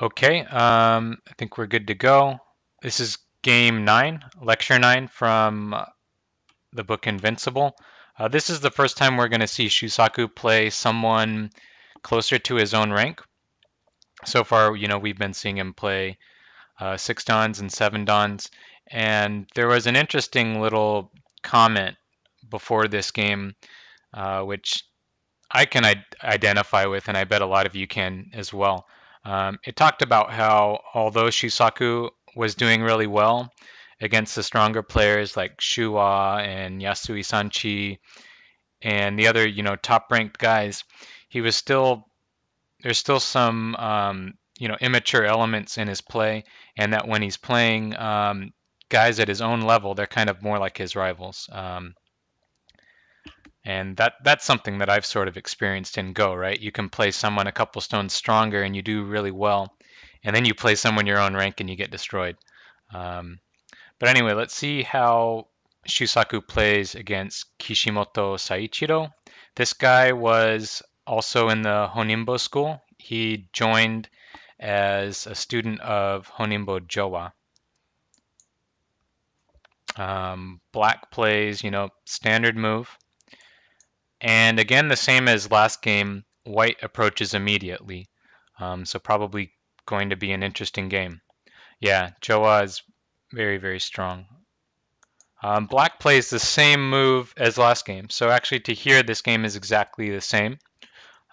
Okay, I think we're good to go. This is game 9, lecture 9 from the book Invincible. This is the first time we're going to see Shusaku play someone closer to his own rank. So far, we've been seeing him play 6 dons and 7 dons, and there was an interesting little comment before this game, which I can identify with, and I bet a lot of you can as well. It talked about how although Shisaku was doing really well against the stronger players like Shuwa and Yasui Sanchi and the other, top-ranked guys, he was still there's still some immature elements in his play, and that when he's playing guys at his own level, they're kind of more like his rivals. And that's something that I've sort of experienced in Go, right? You can play someone a couple stones stronger and you do really well, and then you play someone your own rank and you get destroyed. Um, but anyway, let's see how Shusaku plays against Kishimoto Saichiro. This guy was also in the Honimbo school. He joined as a student of Honimbo Jowa. Black plays, standard move. And again, the same as last game, white approaches immediately. So probably going to be an interesting game. Yeah, Joa is very, very strong. Black plays the same move as last game. So actually to here, this game is exactly the same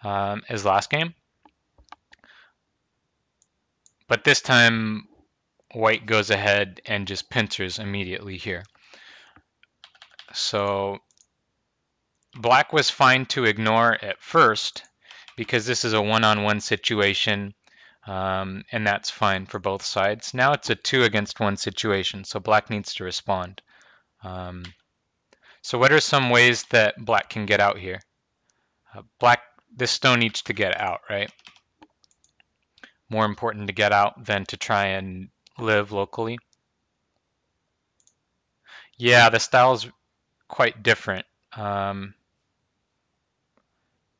as last game. But this time, white goes ahead and just pincers immediately here. So black was fine to ignore at first because this is a one-on-one situation, and that's fine for both sides. Now it's a 2-against-1 situation, so black needs to respond. Um, so what are some ways that black can get out here? This stone needs to get out, right? More important to get out than to try and live locally. Yeah, the style's quite different.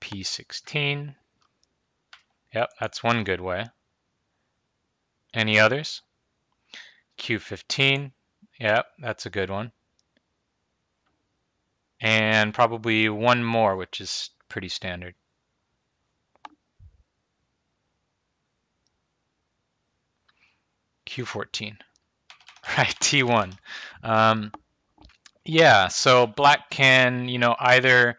P16. Yep, that's one good way. Any others? Q15. Yep, that's a good one. And probably one more, which is pretty standard. Q14. Right, T1. Um, yeah, so black can, either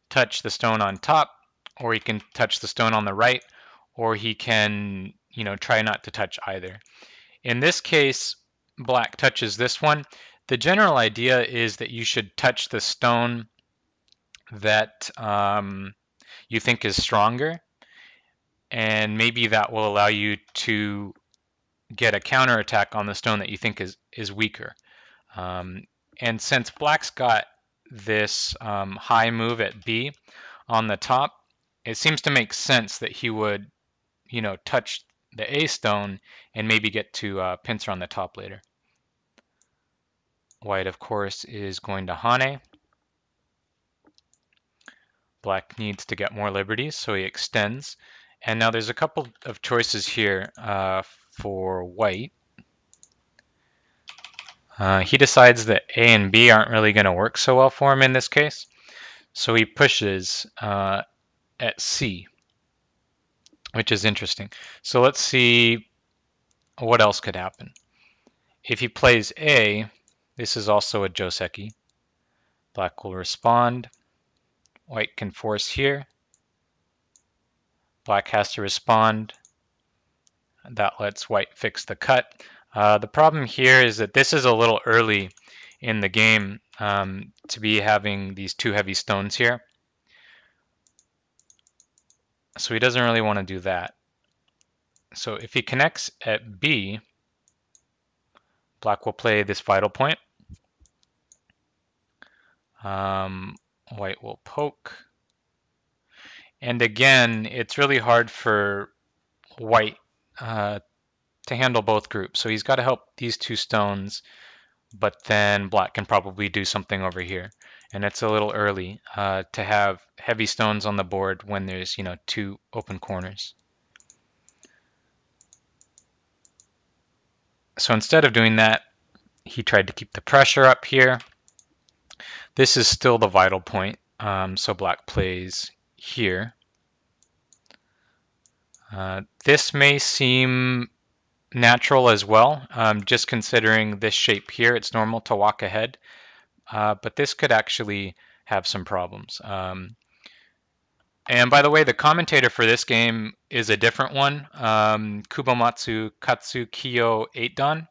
touch the stone on top, or he can touch the stone on the right, or he can, try not to touch either. In this case, black touches this one. The general idea is that you should touch the stone that you think is stronger, and maybe that will allow you to get a counterattack on the stone that you think is weaker. Um, and since black's got this high move at B on the top, it seems to make sense that he would, touch the A stone and maybe get to pincer on the top later. White, of course, is going to Hane. Black needs to get more liberties, so he extends. And now there's a couple of choices here for white. He decides that A and B aren't really going to work so well for him in this case, so he pushes at C, which is interesting. So let's see what else could happen. If he plays A, this is also a joseki. Black will respond. White can force here. Black has to respond. That lets white fix the cut. The problem here is that this is a little early in the game to be having these two heavy stones here. So he doesn't really want to do that. So if he connects at B, black will play this vital point. White will poke. And again, it's really hard for white to handle both groups. So he's got to help these two stones, but then black can probably do something over here. And it's a little early to have heavy stones on the board when there's, two open corners. So instead of doing that, he tried to keep the pressure up here. This is still the vital point, so black plays here. This may seem natural as well, just considering this shape here, it's normal to walk ahead, but this could actually have some problems. And by the way, the commentator for this game is a different one, Kubomatsu Katsukiyo 8dan.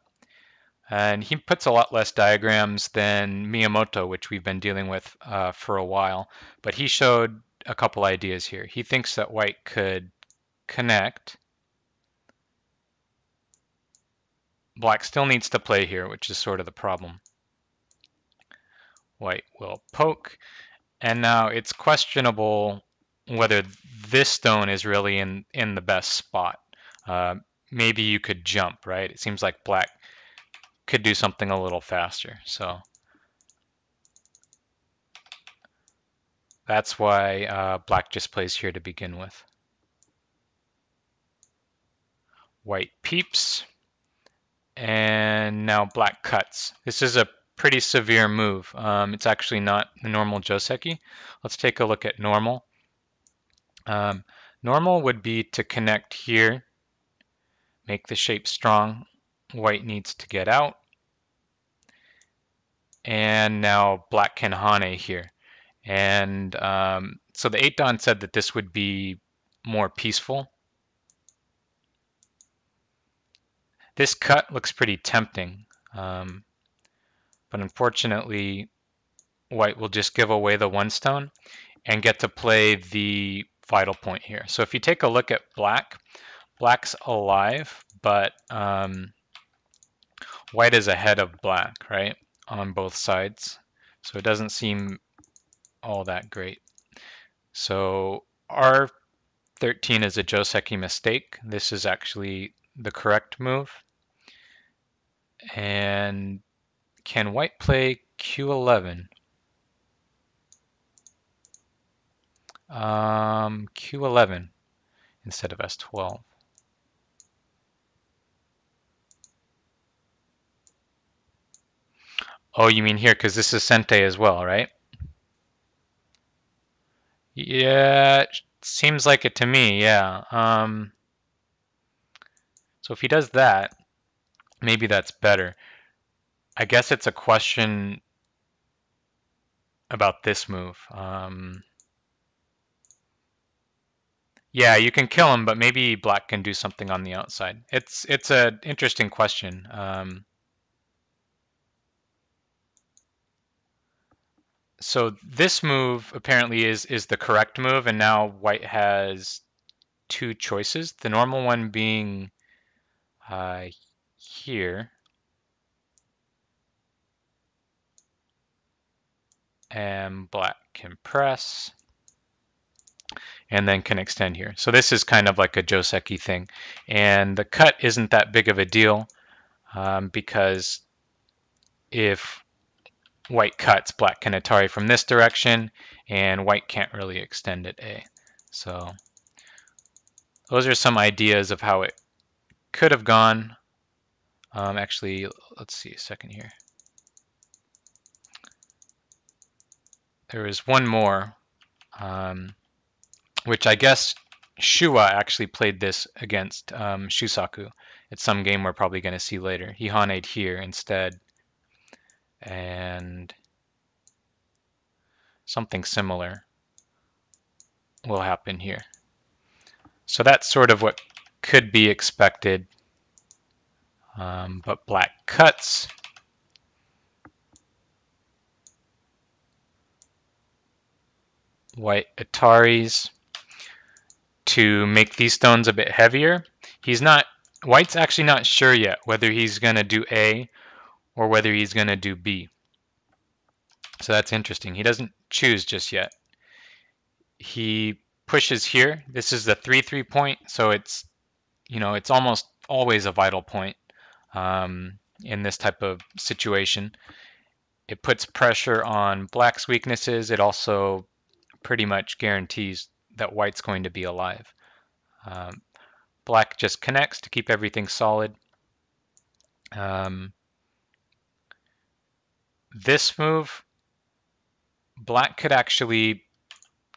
And he puts a lot less diagrams than Miyamoto, which we've been dealing with for a while. But he showed a couple ideas here. He thinks that white could connect. Black still needs to play here, which is sort of the problem. White will poke. And now it's questionable whether this stone is really in the best spot. Maybe you could jump, right? It seems like black could do something a little faster. So that's why black just plays here to begin with. White peeps, and now black cuts. This is a pretty severe move. It's actually not the normal Joseki. Let's take a look at normal. Normal would be to connect here, make the shape strong. White needs to get out. And now black can hane here. And so the 8dan said that this would be more peaceful. This cut looks pretty tempting, but unfortunately white will just give away the one stone and get to play the vital point here. So if you take a look at black, black's alive, but white is ahead of black, right, on both sides. So it doesn't seem all that great. So R13 is a Joseki mistake. This is actually the correct move. And can white play Q11? Q11 instead of S12. Oh, you mean here, because this is Sente as well, right? Yeah, it seems like it to me, yeah. So if he does that, maybe that's better. I guess it's a question about this move. Yeah, you can kill him, but maybe black can do something on the outside. It's an interesting question. So this move apparently is the correct move, and now white has two choices. The normal one being here, and black can press, and then can extend here. So this is kind of like a Joseki thing. And the cut isn't that big of a deal because if white cuts, black can Atari from this direction, and white can't really extend at A. So those are some ideas of how it could have gone. Actually, let's see a second here. There is one more, which I guess Shua actually played this against Shusaku. It's some game we're probably going to see later. He haned here instead, and something similar will happen here. So that's sort of what could be expected, but black cuts. White Ataris to make these stones a bit heavier. White's actually not sure yet whether he's going to do A or whether he's going to do B. So that's interesting. He doesn't choose just yet. He pushes here. This is the 3-3 point, so it's almost always a vital point in this type of situation. It puts pressure on black's weaknesses. It also pretty much guarantees that white's going to be alive. Black just connects to keep everything solid. This move, black could actually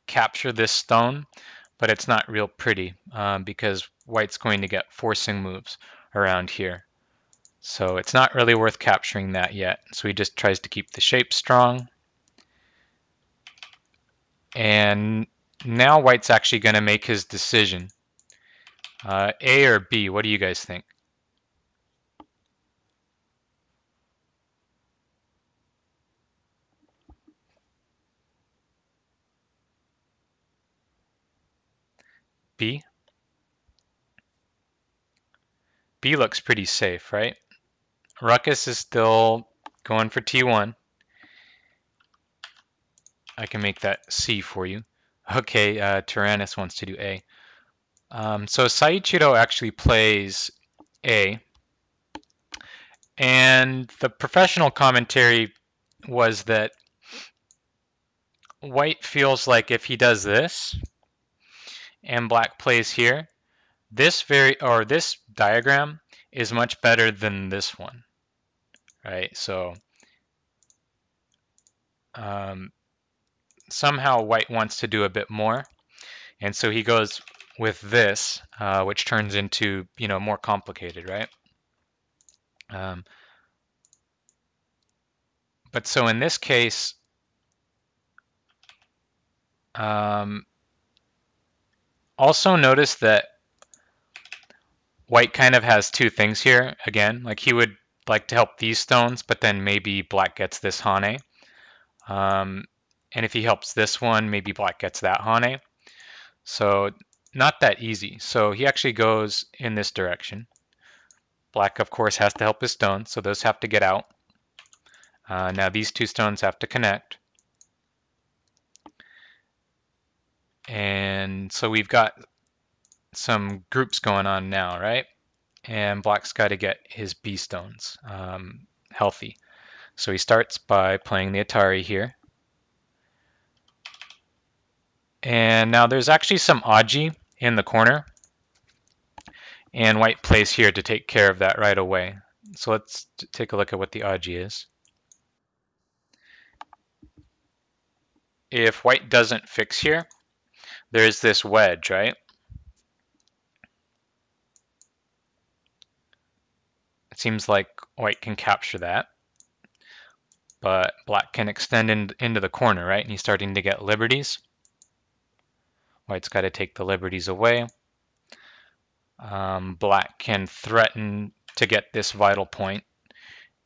capture this stone, but it's not real pretty because white's going to get forcing moves around here. So it's not really worth capturing that yet. So he just tries to keep the shape strong. And now white's actually going to make his decision. A or B, what do you guys think? B? B looks pretty safe, right? Ruckus is still going for T1. I can make that C for you. Okay, Tyrannus wants to do A. So Saichiro actually plays A. And the professional commentary was that white feels like if he does this and black plays here, this diagram is much better than this one, right? So um, somehow white wants to do a bit more, and so he goes with this, which turns into more complicated, right? Um, but so in this case, um, also notice that white kind of has two things here again. Like he would like to help these stones, but then maybe black gets this Hane. Um, and if he helps this one, maybe black gets that Hane. So not that easy. So he actually goes in this direction. Black, of course, has to help his stones, so those have to get out. Now these two stones have to connect. And so we've got some groups going on now, right? And black's got to get his B stones healthy. So he starts by playing the Atari here. And now there's actually some Aji in the corner. And white plays here to take care of that right away. So let's take a look at what the Aji is. If white doesn't fix here, there's this wedge, right? It seems like white can capture that. But black can extend into the corner, right? And he's starting to get liberties. White's got to take the liberties away. Black can threaten to get this vital point,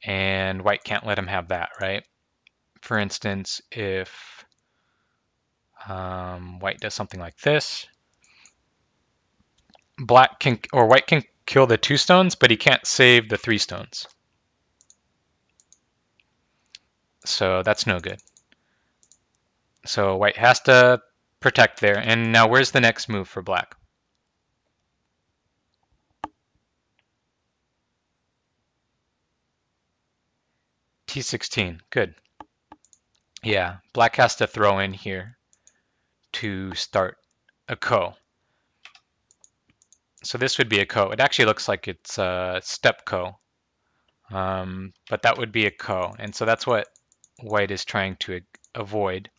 and white can't let him have that, right? For instance, if white does something like this, white can kill the 2 stones, but he can't save the 3 stones. So that's no good. So white has to protect there. And now where's the next move for black? T16. Good. Yeah, black has to throw in here to start a ko. So this would be a ko. It actually looks like it's a step ko, but that would be a ko. And so that's what white is trying to avoid.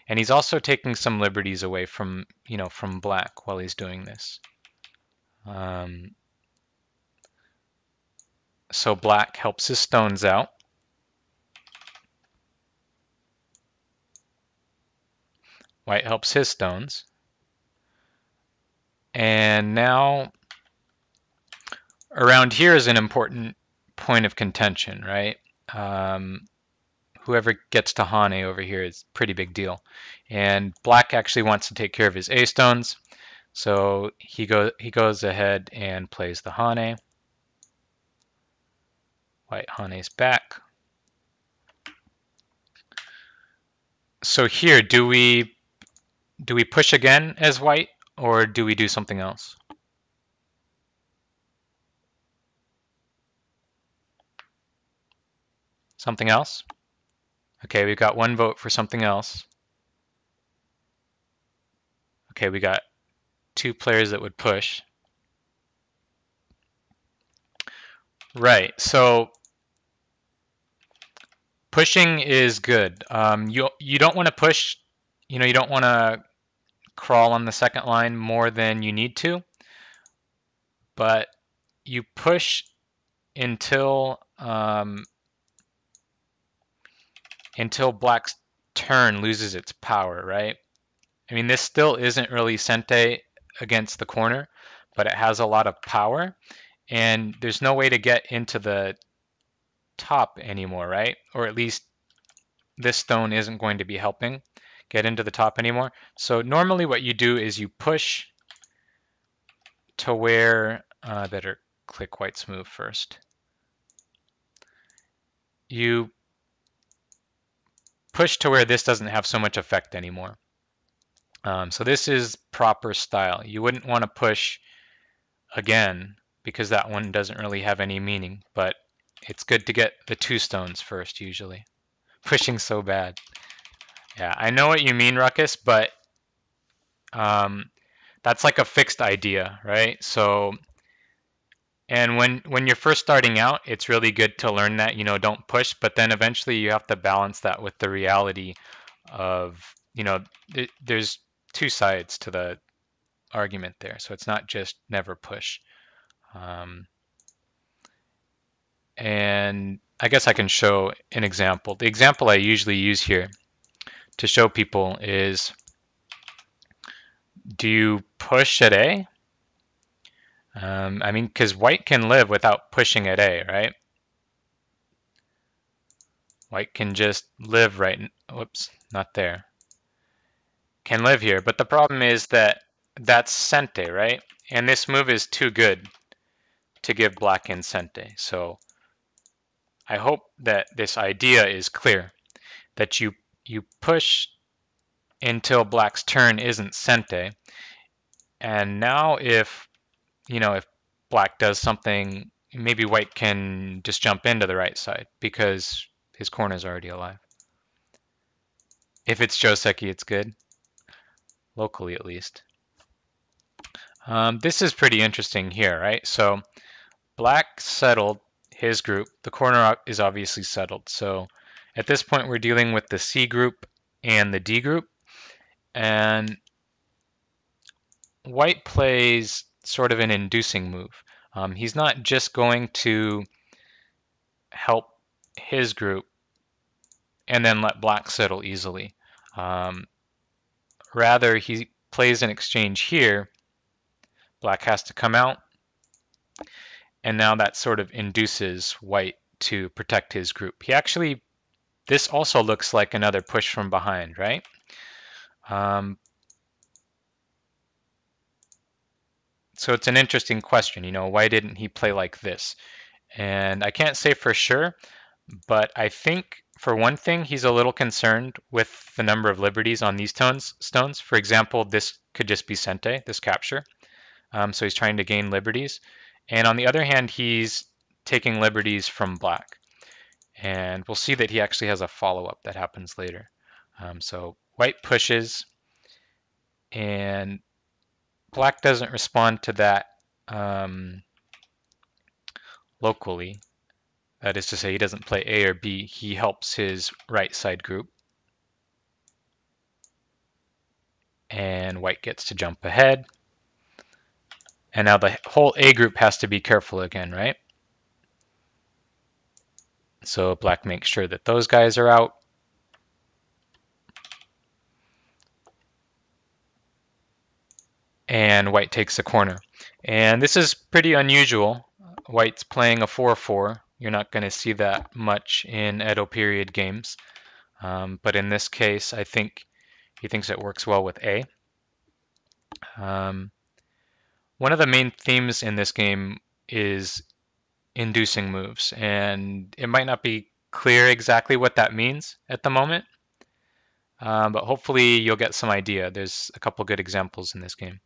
And he's also taking some liberties away from from black while he's doing this. So black helps his stones out. White helps his stones. And now around here is an important point of contention, right? Whoever gets to Hane over here is a pretty big deal. And black actually wants to take care of his A stones, so he goes ahead and plays the Hane. White Hane's back. So here, do we push again as white, or do we do something else? Something else? Okay, we've got 1 vote for something else. Okay, we got 2 players that would push. Right. So pushing is good. You don't want to push. You don't want to crawl on the second line more than you need to, but you push until until black's turn loses its power, right? I mean, this still isn't really Sente against the corner, but it has a lot of power, and there's no way to get into the top anymore, right? Or at least this stone isn't going to be helping get into the top anymore. So normally what you do is you push to where, better click white's move first. You push to where this doesn't have so much effect anymore. So this is proper style. You wouldn't want to push again because that one doesn't really have any meaning, but it's good to get the two stones first usually. Pushing so bad. Yeah, I know what you mean, Ruckus, but um, that's like a fixed idea, right? So, and when you're first starting out, it's really good to learn that, don't push, but then eventually you have to balance that with the reality of, there's two sides to the argument there. So it's not just never push. Um, and I guess I can show an example. The example I usually use here to show people is, do you push at A? I mean, because white can live without pushing at A, right? White can just live right, whoops, not there. Can live here, but the problem is that that's Sente, right? And this move is too good to give black in Sente. So I hope that this idea is clear, that you push until black's turn isn't Sente, and now if black does something, maybe white can just jump into the right side because his corner is already alive. If it's Joseki, it's good, locally at least. This is pretty interesting here, right? So black settled his group. The corner is obviously settled. So at this point, we're dealing with the C group and the D group. And white plays sort of an inducing move. He's not just going to help his group and then let black settle easily. Um, Rather, he plays an exchange here. Black has to come out, and now that sort of induces white to protect his group. This also looks like another push from behind, right? So it's an interesting question, why didn't he play like this? And I can't say for sure, but I think for one thing, he's a little concerned with the number of liberties on these stones. For example, this could just be Sente, this capture. So he's trying to gain liberties. And on the other hand, he's taking liberties from black. And we'll see that he actually has a follow-up that happens later. So white pushes, and black doesn't respond to that locally. That is to say, he doesn't play A or B. He helps his right side group. And white gets to jump ahead. And now the whole A group has to be careful again, right? So black makes sure that those guys are out. And white takes the corner. And this is pretty unusual. White's playing a 4-4. You're not going to see that much in Edo period games. But in this case, I think he thinks it works well with A. One of the main themes in this game is inducing moves, and it might not be clear exactly what that means at the moment, but hopefully you'll get some idea. There's a couple good examples in this game.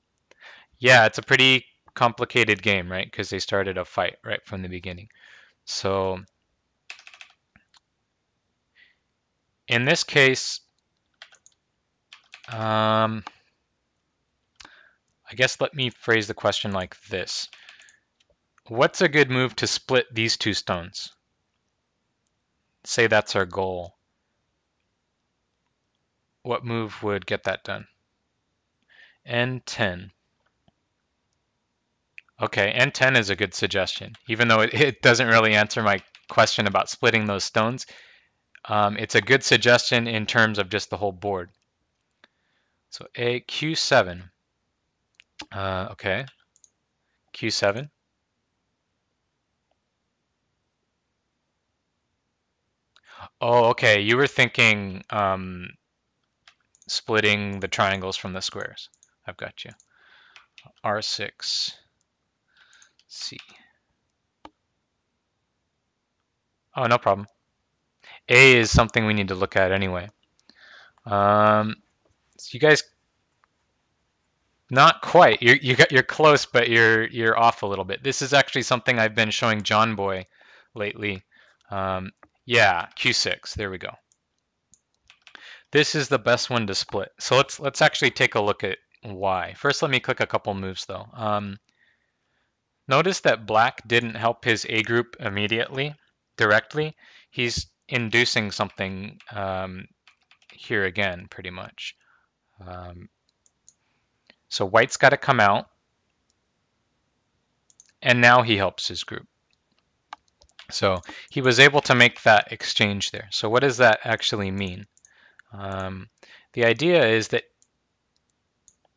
Yeah, it's a pretty complicated game, right? Because they started a fight right from the beginning. So in this case, I guess let me phrase the question like this. What's a good move to split these two stones? Say that's our goal. What move would get that done? N10. Okay, N10 is a good suggestion. Even though it doesn't really answer my question about splitting those stones, it's a good suggestion in terms of just the whole board. So A, Q7. Okay, Q7. Oh, okay, you were thinking splitting the triangles from the squares. I've got you. R6, C. Oh, no problem. A is something we need to look at anyway. So you guys, not quite. You're close, but you're off a little bit. This is actually something I've been showing John Boy lately. Um, yeah, Q6. There we go. This is the best one to split. So let's actually take a look at why. First, let me click a couple moves though. Notice that black didn't help his A group immediately, directly. He's inducing something here again, pretty much. So white's got to come out, and now he helps his group. So he was able to make that exchange there. So what does that actually mean? The idea is that,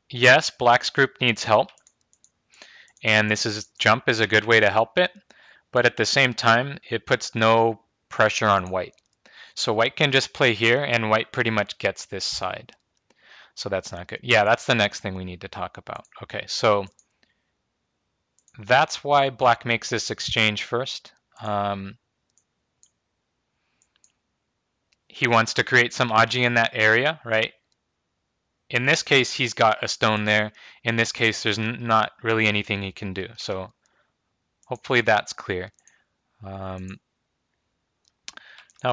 yes, black's group needs help, and jump is a good way to help it, but at the same time, it puts no pressure on white. So white can just play here, and white pretty much gets this side. So that's not good. Yeah, that's the next thing we need to talk about. Okay, so that's why black makes this exchange first. He wants to create some Aji in that area, right? In this case, he's got a stone there. In this case, there's not really anything he can do. So hopefully that's clear. Now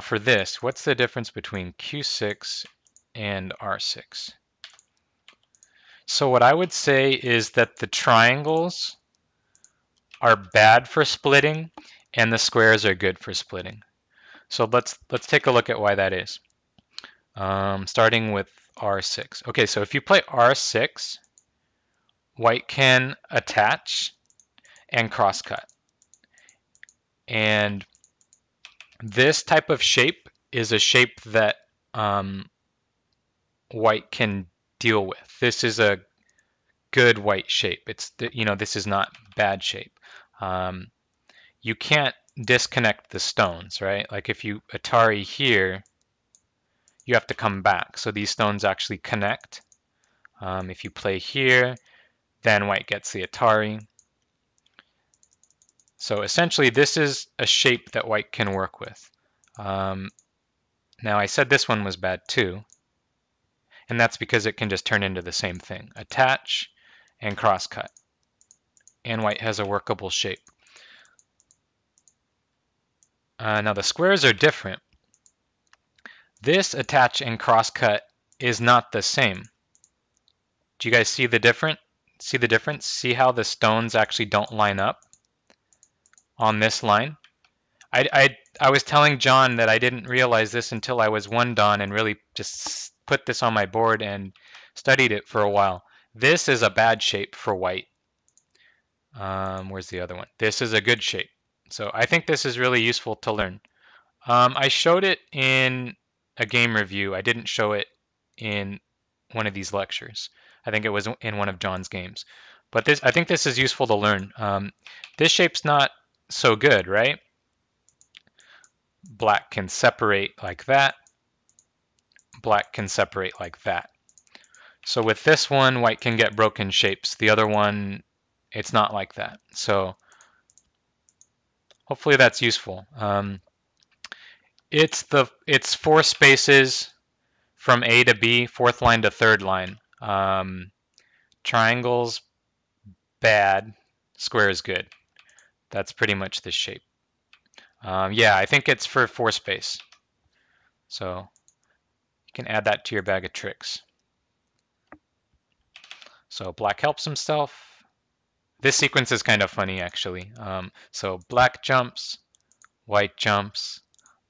for this, what's the difference between Q6 and R6? So what I would say is that the triangles are bad for splitting and the squares are good for splitting. So let's take a look at why that is. Starting with R6. Okay, so if you play R6, white can attach and crosscut. And this type of shape is a shape that white can deal with. This is a good white shape. This is not bad shape. You can't disconnect the stones, right? Like if you Atari here, you have to come back. So these stones actually connect. If you play here, then white gets the Atari. So essentially, this is a shape that white can work with. Now I said this one was bad too, and that's because it can just turn into the same thing. Attach and crosscut. And white has a workable shape. Now the squares are different. This attach and crosscut is not the same. Do you guys see the difference? See how the stones actually don't line up on this line? I was telling John that I didn't realize this until I was one dan and really just put this on my board and studied it for a while. This is a bad shape for white. Where's the other one? This is a good shape. So I think this is really useful to learn. I showed it in a game review. I didn't show it in one of these lectures. I think it was in one of John's games. But I think this is useful to learn. This shape's not so good, right? Black can separate like that. Black can separate like that. So with this one, white can get broken shapes. The other one, it's not like that. So hopefully that's useful. It's 4 spaces from A to B, fourth line to third line. Triangles, bad. Squares, good. That's pretty much this shape. Yeah, I think it's for 4 space. So you can add that to your bag of tricks. So black helps himself. This sequence is kind of funny, actually. So black jumps, white jumps,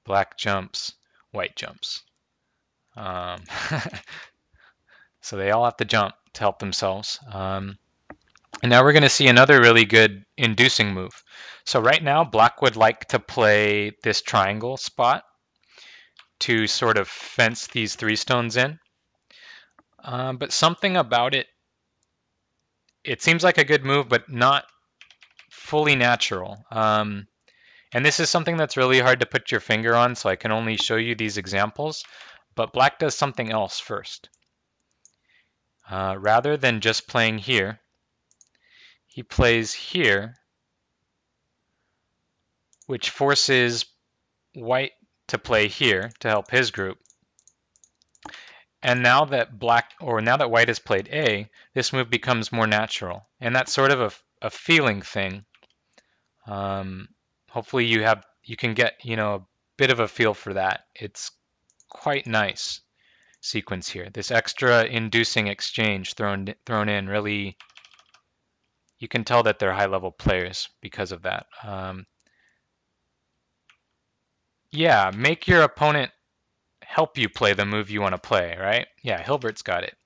black jumps, white jumps. Um, so they all have to jump to help themselves. And now we're going to see another really good inducing move. So right now, black would like to play this triangle spot to sort of fence these three stones in. But something about it, it seems like a good move, but not fully natural. And this is something that's really hard to put your finger on, so I can only show you these examples. But black does something else first. Rather than just playing here, he plays here, which forces white to play here to help his group. And now that white has played A, this move becomes more natural. And that's sort of a feeling thing. Hopefully you can get, a bit of a feel for that. It's quite nice sequence here. This extra inducing exchange thrown in really, you can tell that they're high level players because of that. Yeah, make your opponent help you play the move you want to play, right? Yeah, Hilbert's got it.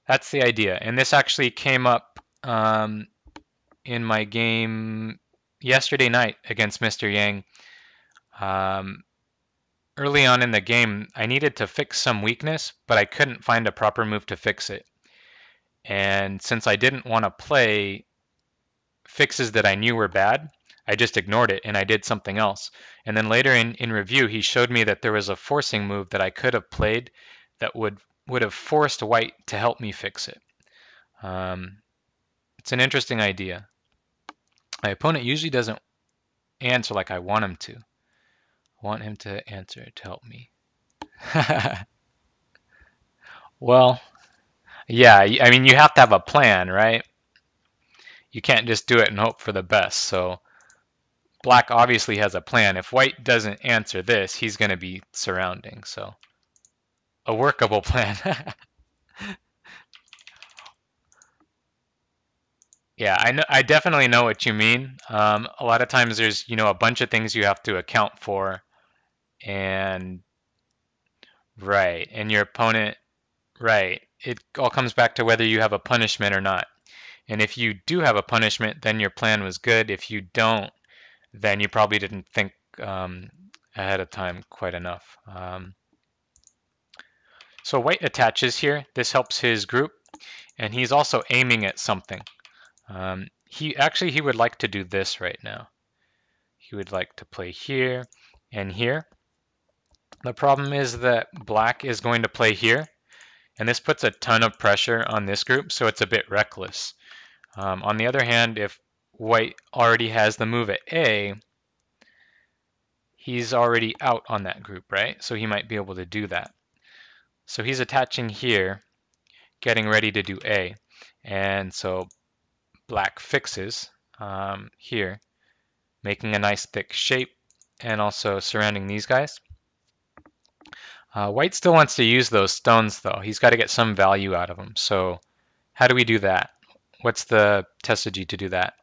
That's the idea. And this actually came up in my game yesterday night against Mr. Yang. Um, Early on in the game, I needed to fix some weakness, but I couldn't find a proper move to fix it. And since I didn't want to play fixes that I knew were bad, I just ignored it and I did something else. And then later in review, he showed me that there was a forcing move that I could have played that would have forced white to help me fix it. It's an interesting idea. My opponent usually doesn't answer like I want him to. I want him to answer to help me. Well, yeah, I mean, you have to have a plan, right? You can't just do it and hope for the best. So black obviously has a plan. If white doesn't answer this, he's going to be surrounding. So a workable plan. Yeah, I definitely know what you mean. A lot of times there's, a bunch of things you have to account for, and right, and your opponent, right. It all comes back to whether you have a punishment or not. And if you do have a punishment, then your plan was good. If you don't, then you probably didn't think ahead of time quite enough. So white attaches here. This helps his group, and he's also aiming at something. He would like to do this right now. He would like to play here and here. The problem is that black is going to play here, and this puts a ton of pressure on this group, so it's a bit reckless. On the other hand, if white already has the move at A, he's already out on that group, right? So he might be able to do that. So he's attaching here, getting ready to do A. And so black fixes here, making a nice thick shape and also surrounding these guys. White still wants to use those stones though. He's got to get some value out of them. So how do we do that? What's the testagy to do that?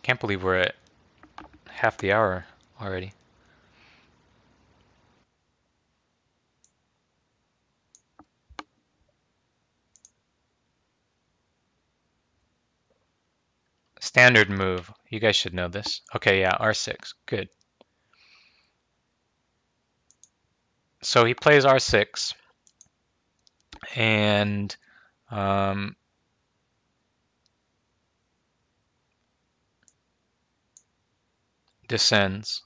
Can't believe we're at half the hour already. Standard move. You guys should know this. Okay, yeah, R6. Good. So he plays R6 and um, descends.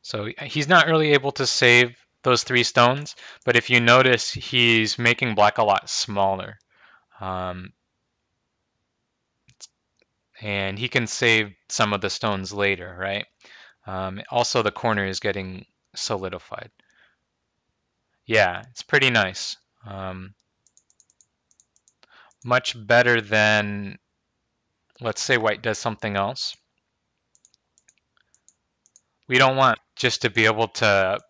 So he's not really able to save those three stones, but if you notice, he's making black a lot smaller. Um, and he can save some of the stones later, right? Also, the corner is getting solidified. Yeah, it's pretty nice. Much better than, let's say white does something else. We don't want just to be able to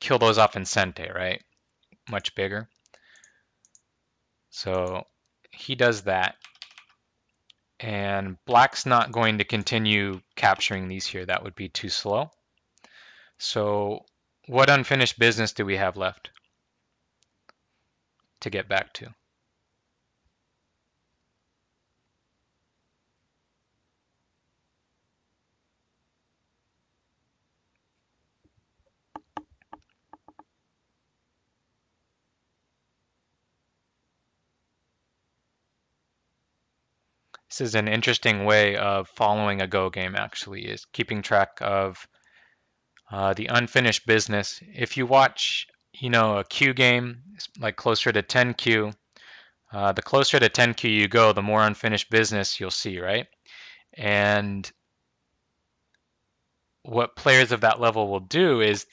kill those off in Sente, right? Much bigger. So he does that. And black's not going to continue capturing these here. That would be too slow. So what unfinished business do we have left to get back to? This is an interesting way of following a Go game, actually, is keeping track of the unfinished business. If you watch, a Q game, like closer to 10Q, the closer to 10Q you go, the more unfinished business you'll see, right? And what players of that level will do is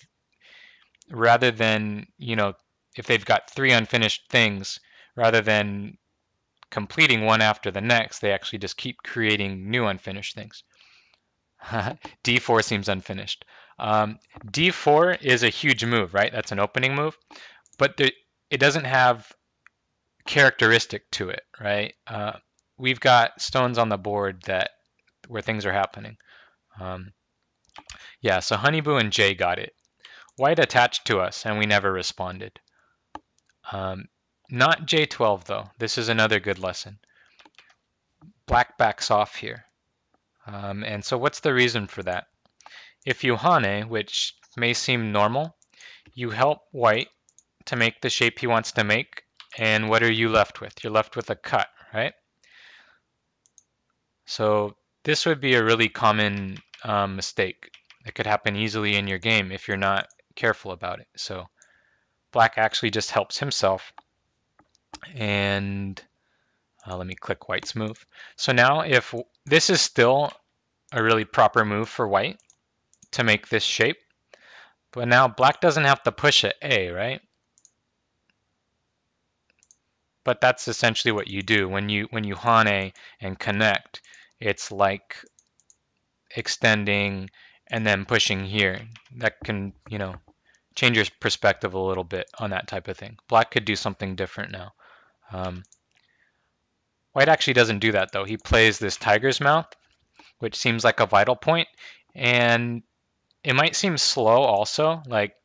rather than, if they've got three unfinished things, rather than completing one after the next, they actually just keep creating new unfinished things. D4 seems unfinished. D4 is a huge move, right? That's an opening move, but it doesn't have characteristic to it, right? We've got stones on the board where things are happening. Yeah, so Honeyboo and Jay got it. White attached to us, and we never responded. Not J12, though. This is another good lesson. Black backs off here. And so what's the reason for that? If you Hane, which may seem normal, you help white to make the shape he wants to make, and what are you left with? You're left with a cut, right? So this would be a really common mistake that could happen easily in your game if you're not careful about it. So black actually just helps himself, and let me click white's move. So now if this is still a really proper move for white to make this shape, but now black doesn't have to push at A, right? But that's essentially what you do when you Hane and connect. It's like extending and then pushing here. That can, change your perspective a little bit on that type of thing. Black could do something different now. White actually doesn't do that though. He plays this tiger's mouth, which seems like a vital point, and it might seem slow also. Like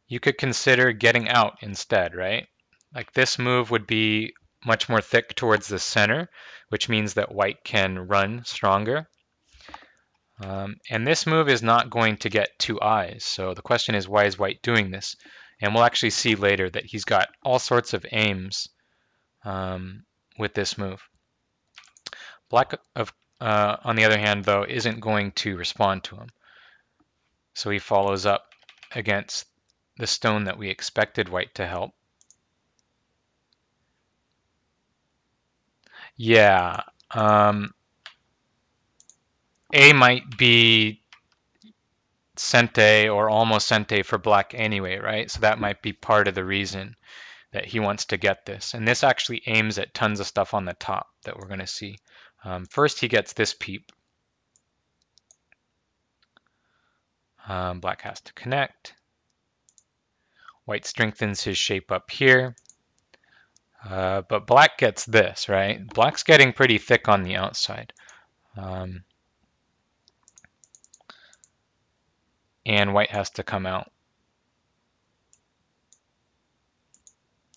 you could consider getting out instead, right? Like this move would be much more thick towards the center, which means that white can run stronger. And this move is not going to get two eyes. So the question is, why is white doing this? And we'll actually see later that he's got all sorts of aims with this move. Black, on the other hand, though, isn't going to respond to him. So he follows up against the stone that we expected white to help. Yeah. A might be Sente or almost Sente for black anyway, right? So that might be part of the reason that he wants to get this. And this actually aims at tons of stuff on the top that we're going to see. First, he gets this peep. Black has to connect. White strengthens his shape up here. But black gets this, right? Black's getting pretty thick on the outside. And white has to come out.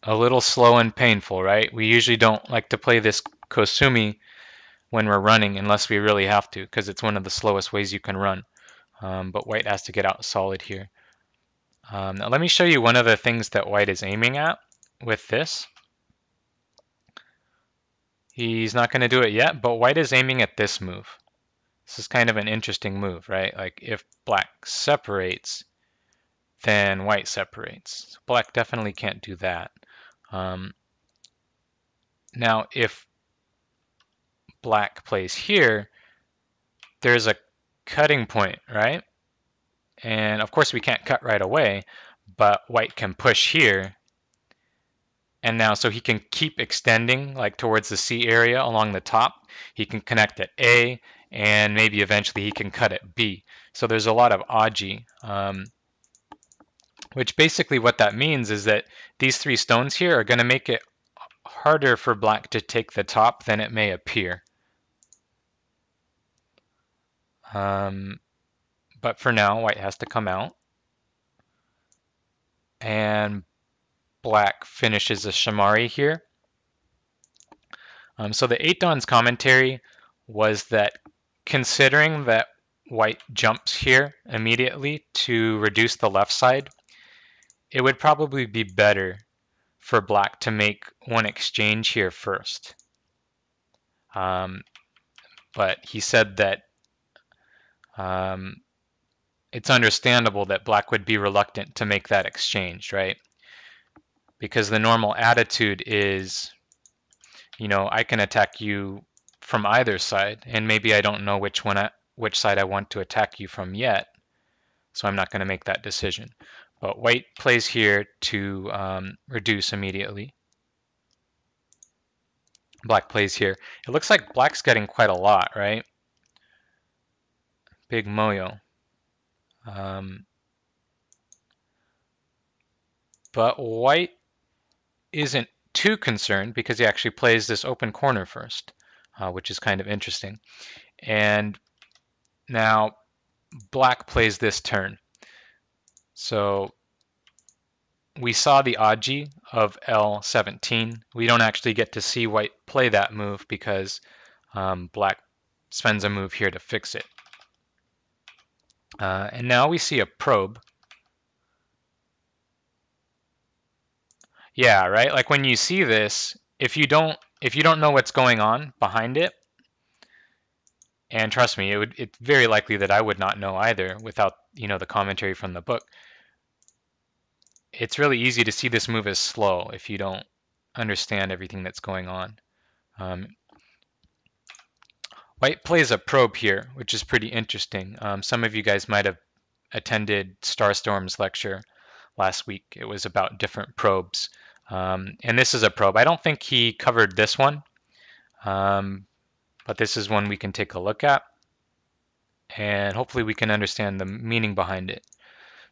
A little slow and painful, right? We usually don't like to play this Kosumi when we're running unless we really have to, because it's one of the slowest ways you can run. But white has to get out solid here. Now let me show you one of the things that white is aiming at with this. He's not going to do it yet, but white is aiming at this move. This is kind of an interesting move, right? Like if black separates, then white separates. So black definitely can't do that. Now if black plays here, there's a cutting point, right? And of course we can't cut right away, but white can push here. And now so he can keep extending like towards the C area along the top. He can connect at A and maybe eventually he can cut at B. So there's a lot of aji, which basically what that means is that these three stones here are going to make it harder for black to take the top than it may appear. But for now, white has to come out. And black finishes a Shamari here. So the 8 Dawn's commentary was that considering that white jumps here immediately to reduce the left side, it would probably be better for black to make one exchange here first. But he said that it's understandable that black would be reluctant to make that exchange, right? Because the normal attitude is, you know, I can attack you from either side, and maybe I don't know which side I want to attack you from yet, so I'm not going to make that decision. But white plays here to reduce immediately. Black plays here. It looks like black's getting quite a lot, right? Big moyo. But white isn't too concerned because he actually plays this open corner first, which is kind of interesting. And now black plays this turn. So we saw the aji of L17. We don't actually get to see white play that move because black spends a move here to fix it. And now we see a probe. Yeah, right? Like when you see this, if you don't know what's going on behind it, and trust me, it's very likely that I would not know either without, you know, the commentary from the book. It's really easy to see this move as slow if you don't understand everything that's going on. White plays a probe here, which is pretty interesting. Some of you guys might have attended Starstorm's lecture last week. It was about different probes. And this is a probe. I don't think he covered this one, but this is one we can take a look at. And hopefully we can understand the meaning behind it.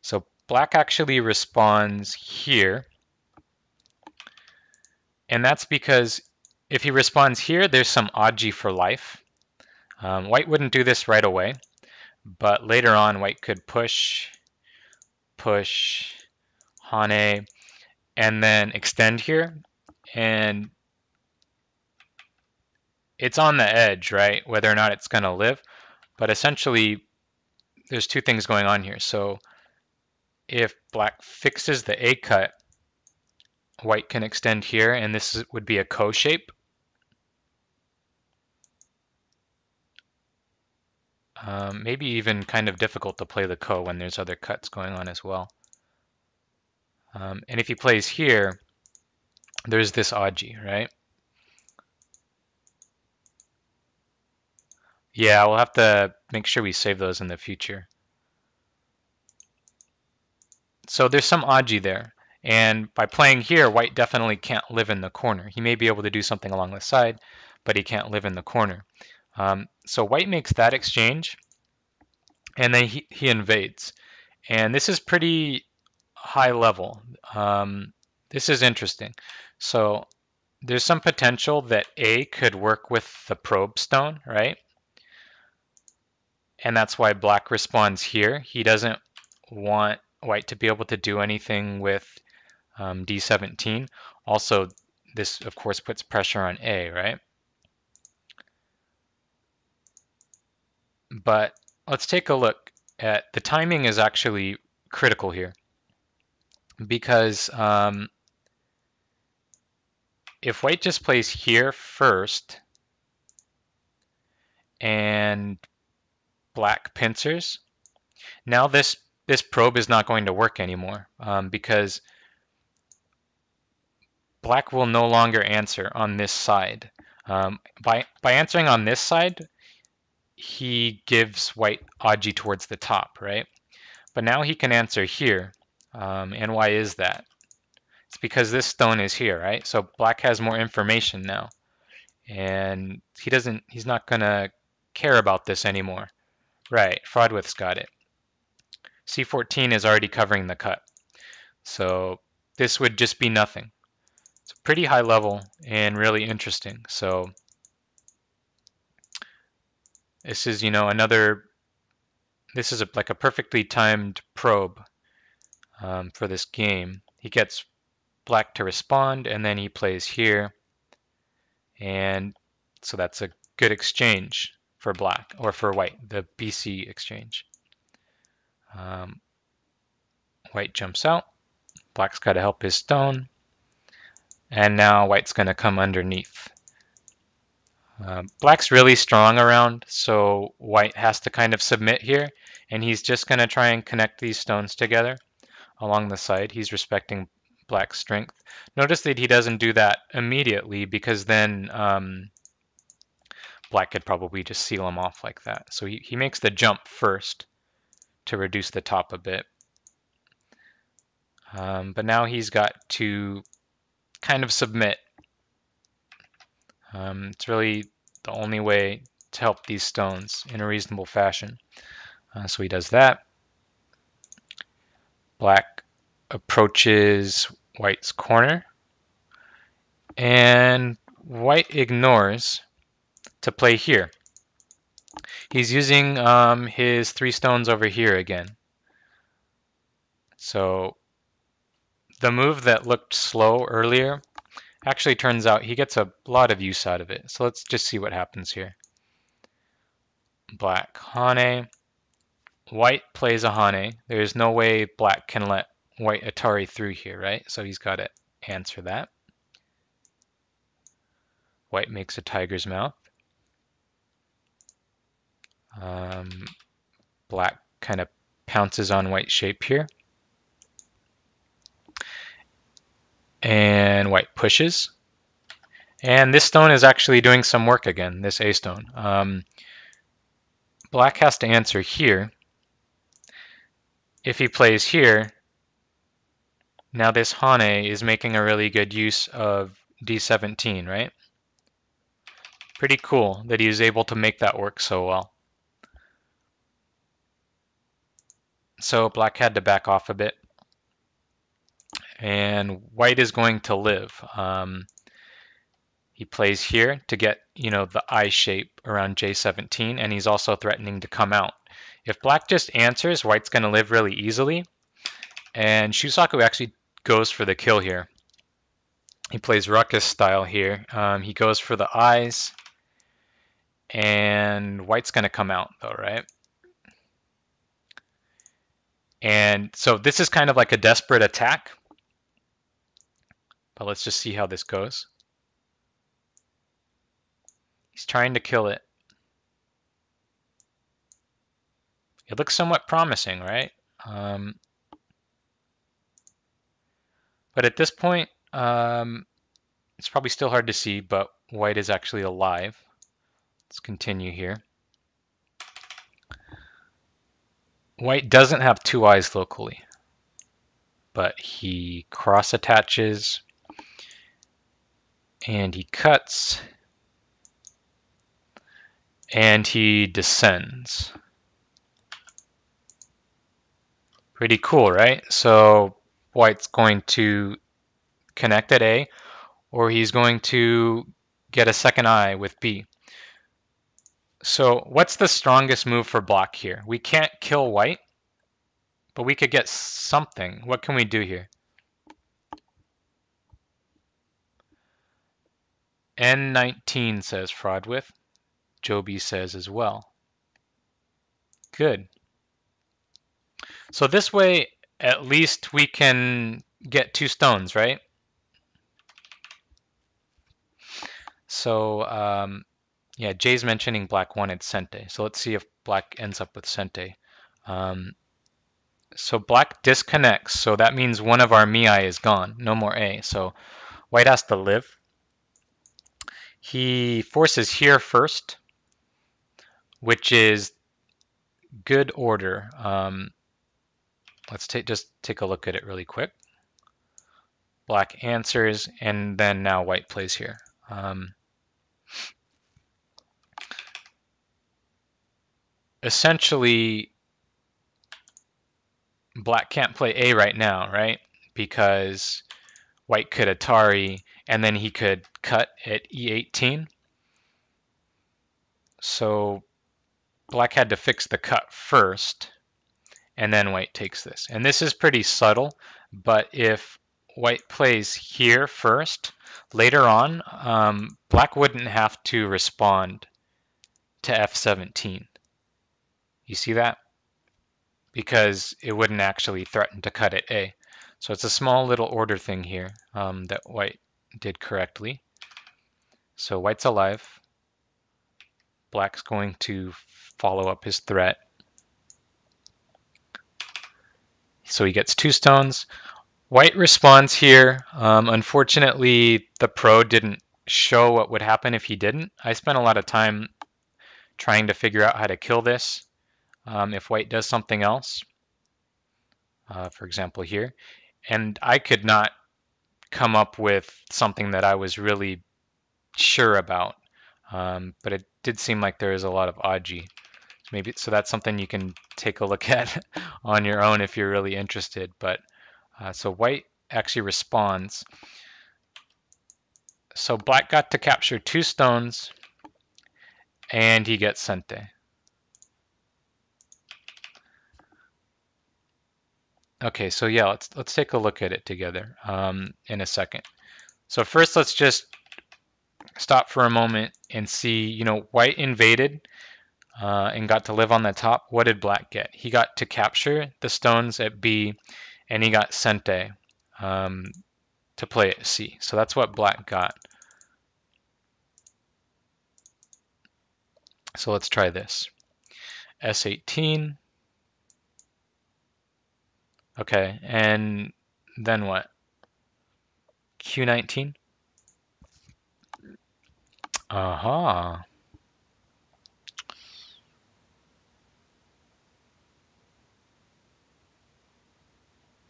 So black actually responds here. And that's because if he responds here, there's some aji for life. White wouldn't do this right away, but later on white could push, hane, and then extend here. And it's on the edge, right? Whether or not it's going to live. But essentially, there's two things going on here. So if black fixes the A cut, white can extend here, and this would be a ko shape. Maybe even kind of difficult to play the ko when there's other cuts going on as well. And if he plays here, there's this aji, right? Yeah, we'll have to make sure we save those in the future. So there's some aji there. And by playing here, white definitely can't live in the corner. He may be able to do something along the side, but he can't live in the corner. So white makes that exchange, and then he invades. And this is pretty high level. This is interesting. So there's some potential that A could work with the probe stone, right? And that's why black responds here. He doesn't want white to be able to do anything with D17. Also, this, of course, puts pressure on A, right? But let's take a look at the timing is actually critical here because if white just plays here first and black pincers, now this probe is not going to work anymore because black will no longer answer on this side. By answering on this side, he gives white aji towards the top, right? But now he can answer here. And why is that? It's because this stone is here, right? So black has more information now. And he's not gonna care about this anymore. Right, Fraudwith's got it. C14 is already covering the cut. So this would just be nothing. It's pretty high level and really interesting. So this is, this is like a perfectly timed probe for this game. He gets black to respond, and then he plays here. And so that's a good exchange for black, or for white, the BC exchange. White jumps out. Black's got to help his stone. And now white's going to come underneath. Black's really strong around, so white has to kind of submit here. And he's just going to try and connect these stones together along the side. He's respecting black's strength. Notice that he doesn't do that immediately, because then black could probably just seal him off like that. So he makes the jump first to reduce the top a bit. But now he's got to kind of submit. It's really the only way to help these stones in a reasonable fashion. So he does that. Black approaches white's corner, and white ignores to play here. He's using his 3 stones over here again. So the move that looked slow earlier actually turns out he gets a lot of use out of it. So let's just see what happens here. Black Hane. White plays a Hane. There's no way black can let white Atari through here, right? So he's got to answer that. White makes a tiger's mouth. Black kind of pounces on white shape here. And white pushes. And this stone is actually doing some work again, this A stone. Black has to answer here. If he plays here, now this Hane is making a really good use of D17, right? Pretty cool that he was able to make that work so well. So black had to back off a bit. And white is going to live. He plays here to get, the I shape around J17, and he's also threatening to come out. If black just answers, white's going to live really easily. And Shusaku actually goes for the kill here. He plays ruckus style here. He goes for the eyes, and white's going to come out though, right? And so this is kind of like a desperate attack. But let's just see how this goes. He's trying to kill it. It looks somewhat promising, right? But at this point, it's probably still hard to see, but white is actually alive. Let's continue here. White doesn't have 2 eyes locally, but he cross attaches and he cuts and he descends. Pretty cool, right? So white's going to connect at A, or he's going to get a second eye with B. So what's the strongest move for black here? We can't kill white, but we could get something. What can we do here? N19 says Fraudwith. Joby says as well. Good. So this way, at least we can get 2 stones, right? So, yeah, Jay's mentioning black wanted Sente. So let's see if black ends up with Sente. So black disconnects. So that means one of our Mii is gone. No more A. So white has to live. He forces here first, which is good order. Let's just take a look at it really quick. Black answers, and then now white plays here. essentially black can't play A right now, right? Because white could Atari, and then he could cut at E18. So black had to fix the cut first, and then white takes this. And this is pretty subtle, but if white plays here first, later on, black wouldn't have to respond to F17. You see that? Because it wouldn't actually threaten to cut at A. So it's a small little order thing here that white did correctly. So white's alive. Black's going to follow up his threat. So he gets 2 stones. White responds here. Unfortunately, the pro didn't show what would happen if he didn't. I spent a lot of time trying to figure out how to kill this if white does something else, for example here. And I could not come up with something that I was really sure about. But it did seem like there is a lot of Aji. So that's something you can take a look at on your own if you're really interested. But so white actually responds. So black got to capture 2 stones, and he gets Sente. Okay, so yeah, let's take a look at it together in a second. So first, let's just stop for a moment and see. White invaded and got to live on the top. What did black get? He got to capture the stones at B, and he got Sente to play at C. So that's what black got. So let's try this. S18. Okay, and then what? Q19. Aha.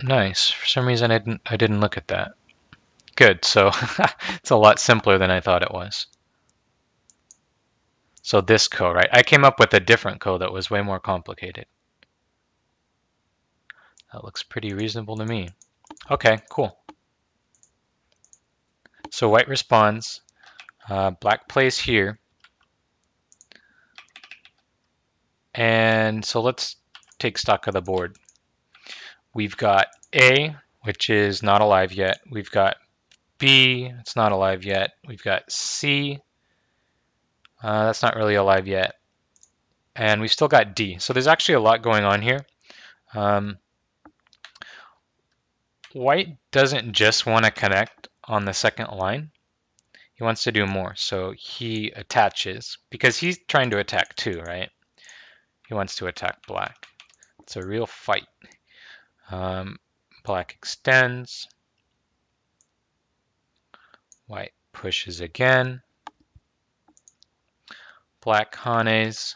Nice. For some reason I didn't look at that. Good. So it's a lot simpler than I thought it was. So this code, right? I came up with a different code that was way more complicated. That looks pretty reasonable to me. Okay, cool. So white responds. Black plays here. And so let's take stock of the board. We've got A, which is not alive yet. We've got B, it's not alive yet. We've got C, that's not really alive yet. And we've still got D. So there's actually a lot going on here. White doesn't just want to connect on the second line. He wants to do more. So he attaches, because he's trying to attack too, right? He wants to attack black. It's a real fight. Black extends. White pushes again. Black hanes.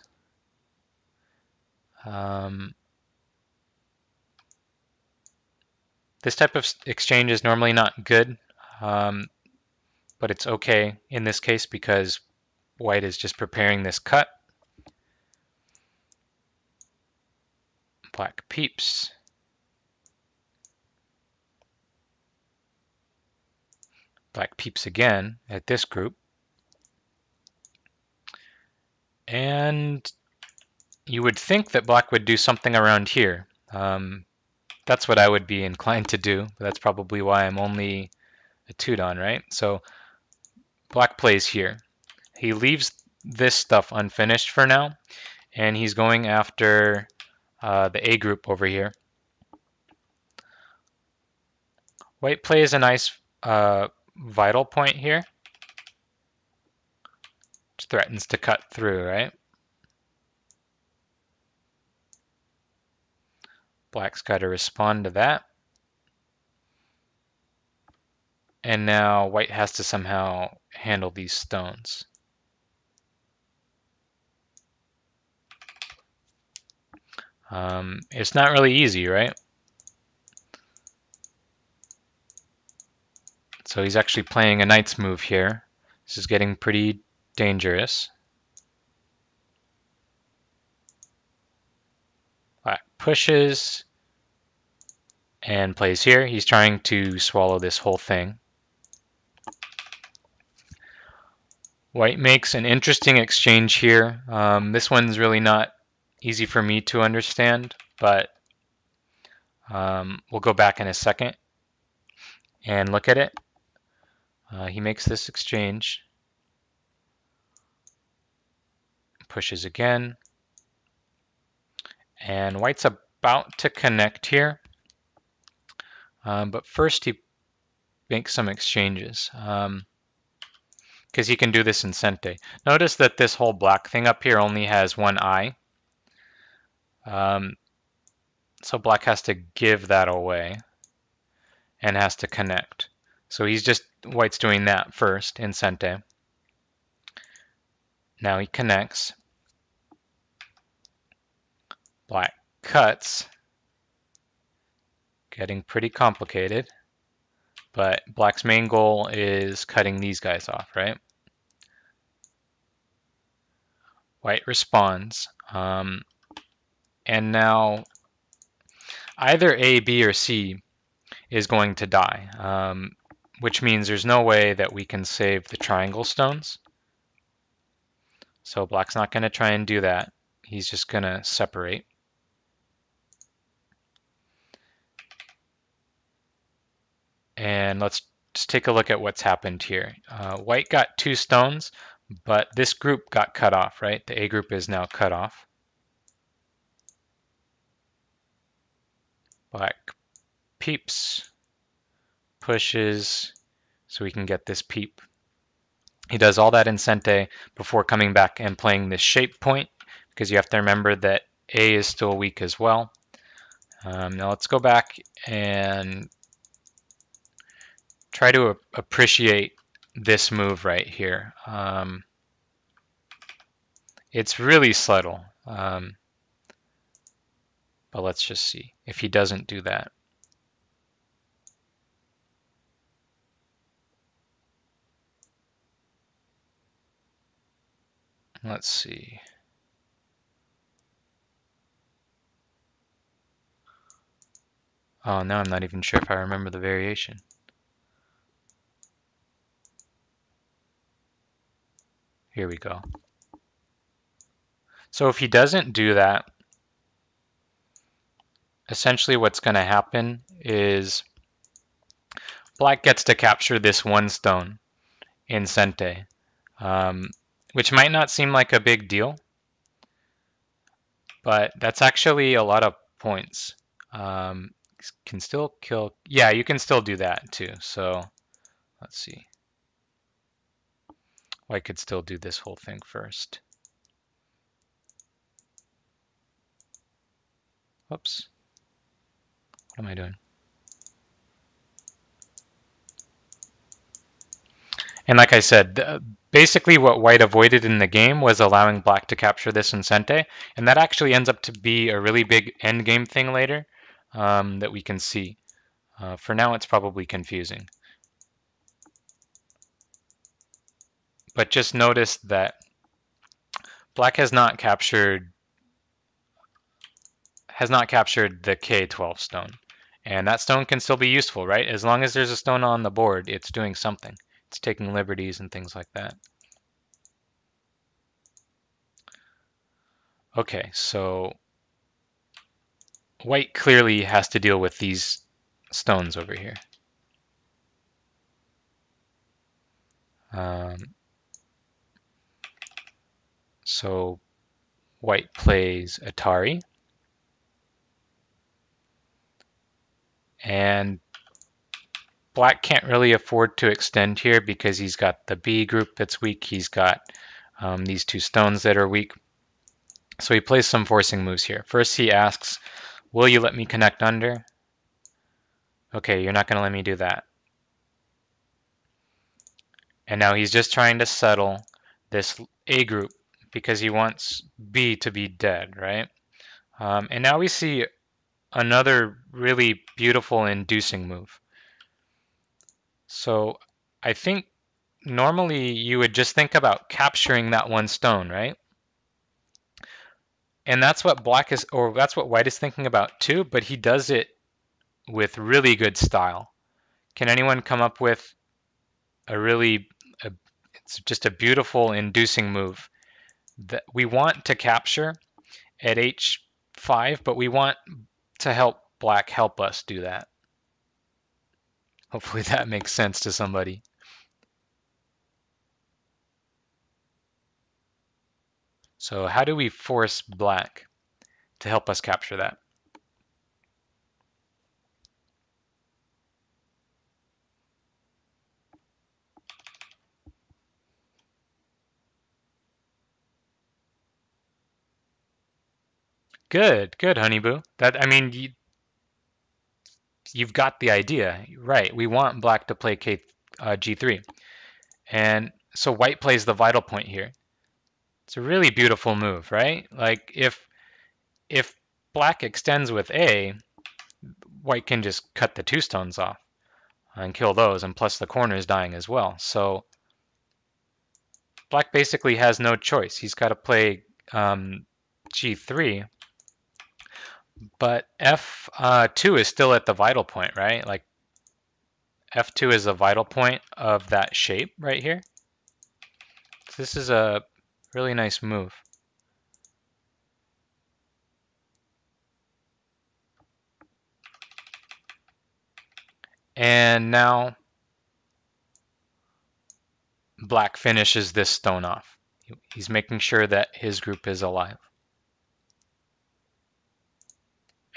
This type of exchange is normally not good, but it's okay in this case because white is just preparing this cut. Black peeps. Black peeps again at this group. And you would think that black would do something around here. That's what I would be inclined to do, but that's probably why I'm only a 2-don, right? So black plays here. He leaves this stuff unfinished for now, and he's going after the A group over here. White plays a nice vital point here, which threatens to cut through, right? Black's got to respond to that. And now white has to somehow handle these stones. It's not really easy, right? So he's actually playing a knight's move here. This is getting pretty dangerous. pushes and plays here. He's trying to swallow this whole thing. White makes an interesting exchange here. This one's really not easy for me to understand, but we'll go back in a second and look at it. He makes this exchange, pushes again, and White's about to connect here, but first he makes some exchanges because he can do this in Sente. Notice that this whole black thing up here only has one eye, so black has to give that away and has to connect. So White's doing that first in Sente. Now he connects. Black cuts. Getting pretty complicated. But black's main goal is cutting these guys off, right? White responds. And now either A, B, or C is going to die, which means there's no way that we can save the triangle stones. So black's not going to try and do that. He's just going to separate. And let's just take a look at what's happened here. White got 2 stones, but this group got cut off, right? The A group is now cut off. Black peeps, pushes, so we can get this peep. He does all that in Sente before coming back and playing this shape point, because you have to remember that A is still weak as well. Now let's go back and try to appreciate this move right here. It's really subtle, but let's just see if he doesn't do that. Let's see. Oh, now I'm not even sure if I remember the variation. Here we go. So if he doesn't do that, essentially what's going to happen is black gets to capture this 1 stone in Sente, which might not seem like a big deal, but that's actually a lot of points. Can still kill. Yeah, you can still do that too. So let's see. Well, I could still do this whole thing first. Whoops. What am I doing? And like I said, basically what white avoided in the game was allowing black to capture this in Sente, and that actually ends up to be a really big end game thing later that we can see. For now, it's probably confusing. But just notice that black has not captured the K12 stone. And that stone can still be useful, right? As long as there's a stone on the board, it's doing something. It's taking liberties and things like that. Okay, so white clearly has to deal with these stones over here. So white plays Atari. And black can't really afford to extend here because he's got the B group that's weak. He's got these 2 stones that are weak. So he plays some forcing moves here. First he asks, will you let me connect under? Okay, you're not going to let me do that. And now he's just trying to settle this A group because he wants B to be dead, right? And now we see another really beautiful inducing move. So I think normally you would just think about capturing that 1 stone, right? And that's what black is, or that's what white is thinking about too, but he does it with really good style. Can anyone come up with a really, a, it's just a beautiful inducing move that we want to capture at h5, but we want to help black help us do that. Hopefully that makes sense to somebody. So how do we force black to help us capture that? Good, good, Honeyboo. That, I mean, you've got the idea, right? We want black to play G3, and so white plays the vital point here. It's a really beautiful move, right? Like if black extends with A, white can just cut the two stones off and kill those, and plus the corner is dying as well. So black basically has no choice. He's got to play G3, but F2 is still at the vital point, right? Like F2 is the vital point of that shape right here. So this is a really nice move. And now black finishes this stone off. He's making sure that his group is alive.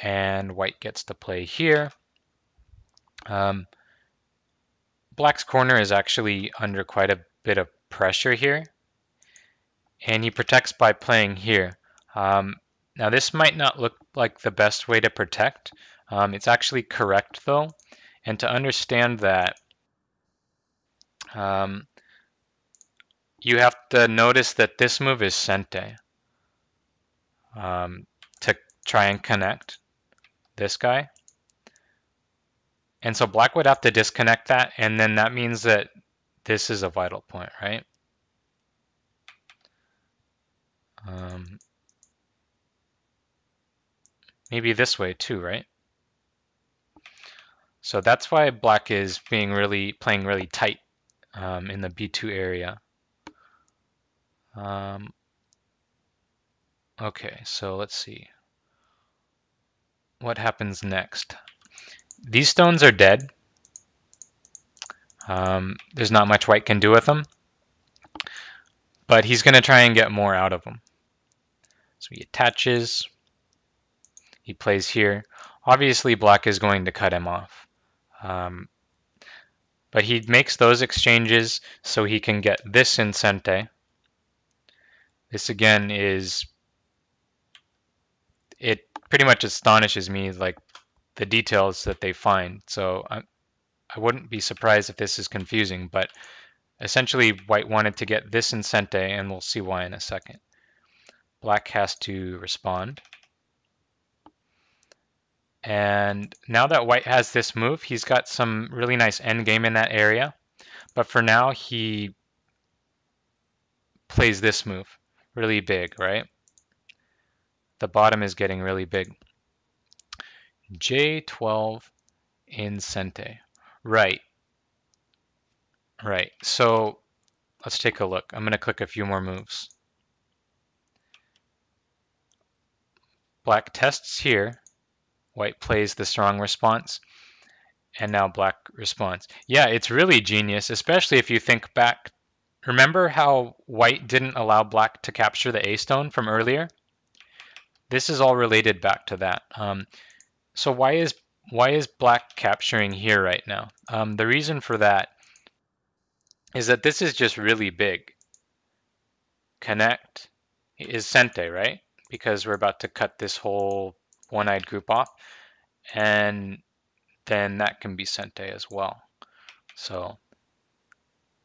And white gets to play here. Black's corner is actually under quite a bit of pressure here, and he protects by playing here. Now this might not look like the best way to protect. It's actually correct though, and to understand that, you have to notice that this move is sente, to try and connect this guy. And so black would have to disconnect that, and then that means that this is a vital point, right? Maybe this way too, right? So that's why black is playing really tight in the B2 area. Okay, so let's see. What happens next? These stones are dead. There's not much white can do with them, but he's going to try and get more out of them. So he attaches. He plays here. Obviously, black is going to cut him off. But he makes those exchanges so he can get this in sente. This again is, it pretty much astonishes me, like the details that they find. So I wouldn't be surprised if this is confusing, but essentially white wanted to get this in sente, and we'll see why in a second. Black has to respond. And now that white has this move, he's got some really nice endgame in that area. But for now, he plays this move really big, right? The bottom is getting really big. J12 in sente. Right. Right. So let's take a look. I'm going to click a few more moves. Black tests here. White plays the strong response. And now black responds. Yeah, it's really genius, especially if you think back. Remember how white didn't allow black to capture the A stone from earlier? This is all related back to that. So why is black capturing here right now? The reason for that is that this is just really big. Connect is sente, right? Because we're about to cut this whole one-eyed group off, and then that can be sente as well. So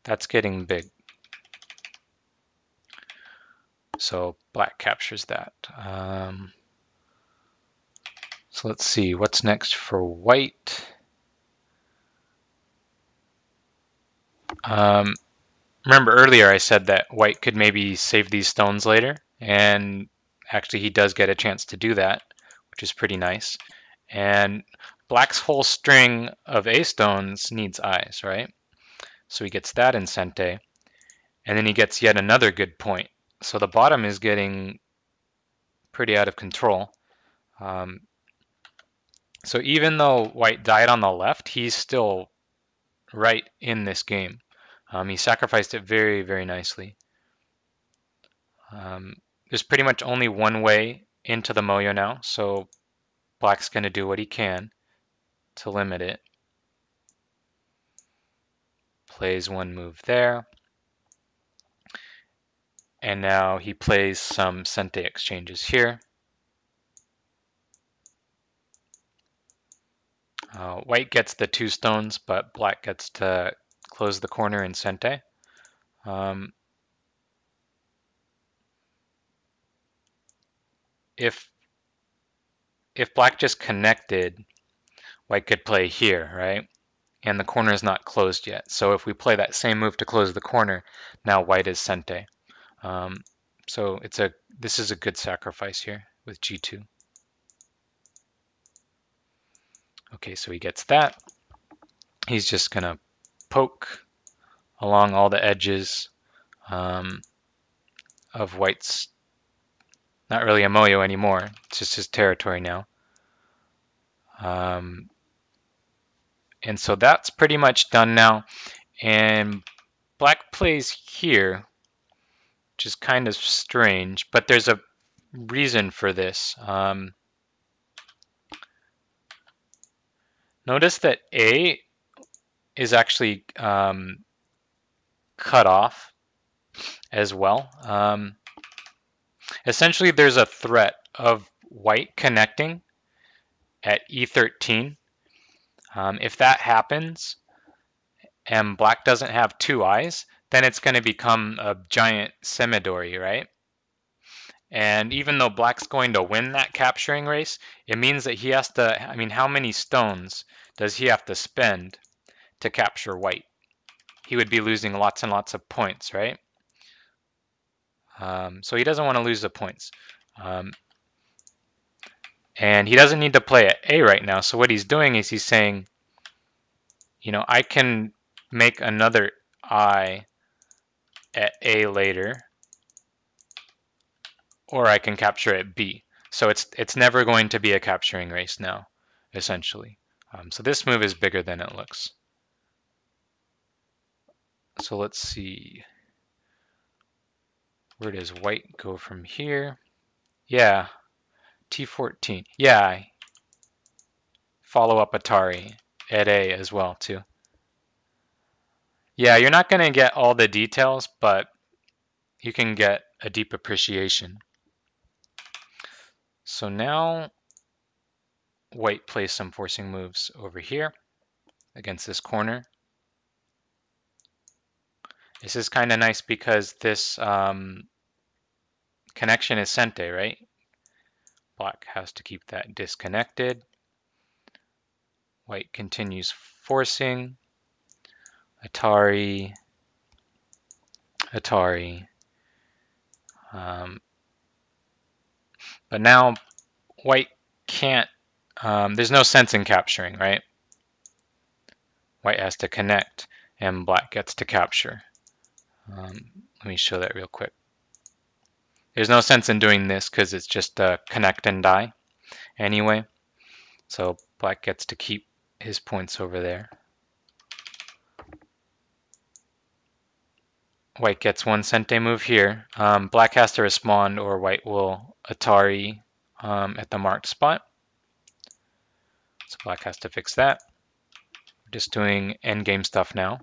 that's getting big. So black captures that. So let's see, what's next for white? Remember earlier I said that white could maybe save these stones later, and Actually, he does get a chance to do that, which is pretty nice. And black's whole string of A stones needs eyes, right? So he gets that in Sente. And then he gets yet another good point. So the bottom is getting pretty out of control. Um, so even though white died on the left, he's still right in this game. He sacrificed it very, very nicely. There's pretty much only one way into the Moyo now, so black's going to do what he can to limit it. Plays one move there. And now he plays some Sente exchanges here. White gets the 2 stones, but black gets to close the corner in Sente. If black just connected, white could play here, right? And the corner is not closed yet. So if we play that same move to close the corner, now white is Sente. So this is a good sacrifice here with G2. Okay, so he gets that. He's just gonna poke along all the edges of white's, not really a Moyo anymore, it's just his territory now. And so that's pretty much done now. And black plays here, which is kind of strange, but there's a reason for this. Notice that A is actually cut off as well. Essentially, there's a threat of white connecting at E13. If that happens and black doesn't have 2 eyes, then it's going to become a giant Semidori, right? And even though black's going to win that capturing race, it means that he has to, I mean, how many stones does he have to spend to capture white? He would be losing lots and lots of points, right? So he doesn't want to lose the points. And he doesn't need to play at A right now. So what he's doing is he's saying, you know, I can make another I at A later, or I can capture at B. So it's never going to be a capturing race now, essentially. So this move is bigger than it looks. So let's see. Where does white go from here? Yeah, T14. Yeah, follow up Atari at A as well, too. Yeah, you're not going to get all the details, but you can get a deep appreciation. So now white plays some forcing moves over here against this corner. This is kind of nice because this connection is Sente, right? Black has to keep that disconnected. White continues forcing. Atari. Atari. But now white can't, there's no sense in capturing, right? White has to connect and black gets to capture. Let me show that real quick. There's no sense in doing this because it's just a connect and die anyway. So black gets to keep his points over there. White gets 1 Sente move here. Black has to respond or white will Atari at the marked spot. So black has to fix that. We're just doing endgame stuff now.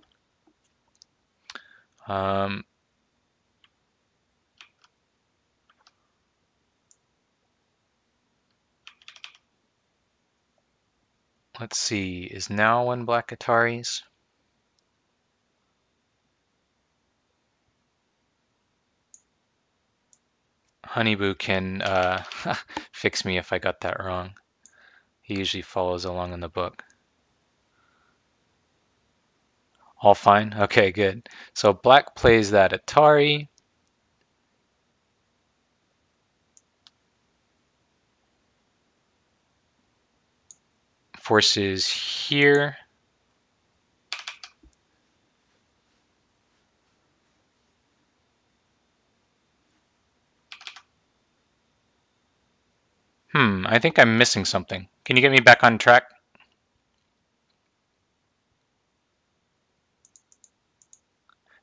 Let's see, is now when black Ataris? Honeyboo can fix me if I got that wrong. He usually follows along in the book. All fine? Okay, good. So black plays that Atari. forces here. I think I'm missing something. Can you get me back on track?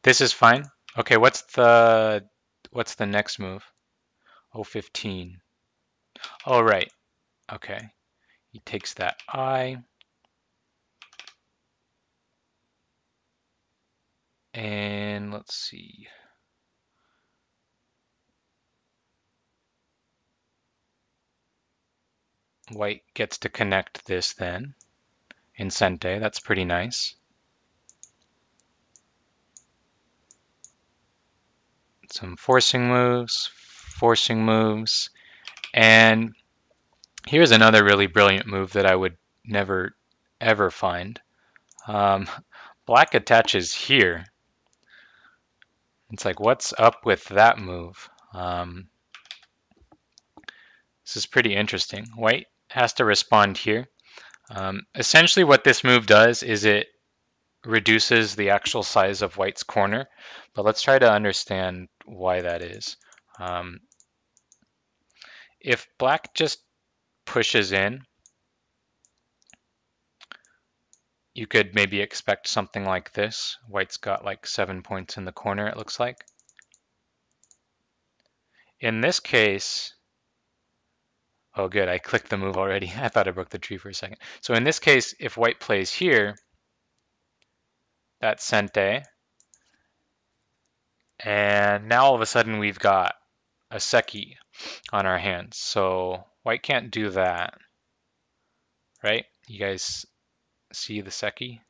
This is fine. Okay, what's the next move? Oh, 15. Oh, right. Okay. He takes that I. And let's see. White gets to connect this then in Sente. That's pretty nice. Some forcing moves, and here's another really brilliant move that I would never ever find. Um, Black attaches here. It's like, what's up with that move? This is pretty interesting. White has to respond here. Essentially what this move does is it reduces the actual size of White's corner, but let's try to understand why that is. If Black just pushes in, you could maybe expect something like this. White's got like 7 points in the corner, it looks like. In this case, oh good, I clicked the move already. I thought I broke the tree for a second. So in this case, if White plays here, that's Sente. And now all of a sudden we've got a Seki on our hands. So White can't do that, right? You guys see the Seki?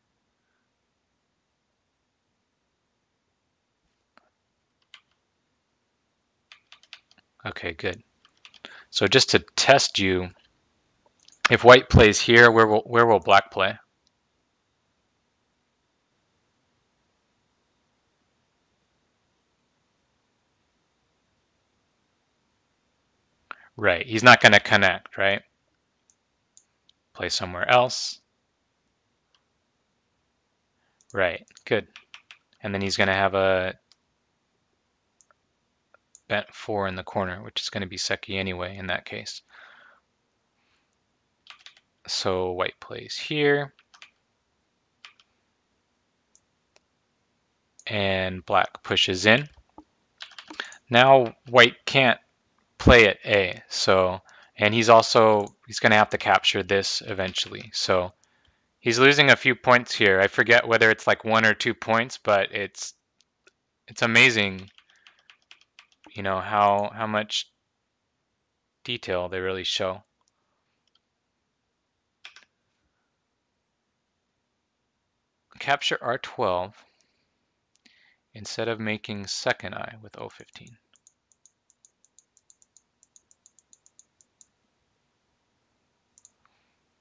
Okay, good. So just to test you, if White plays here, where will Black play? Right, he's not going to connect, right? Play somewhere else. Right, good. And then he's going to have a bent 4 in the corner, which is going to be Seki anyway in that case. So White plays here. And Black pushes in. Now White can't play at A, so, and he's going to have to capture this eventually. So he's losing a few points here. I forget whether it's like 1 or 2 points, but it's amazing, you know, how much detail they really show. Capture R12 instead of making second eye with O15.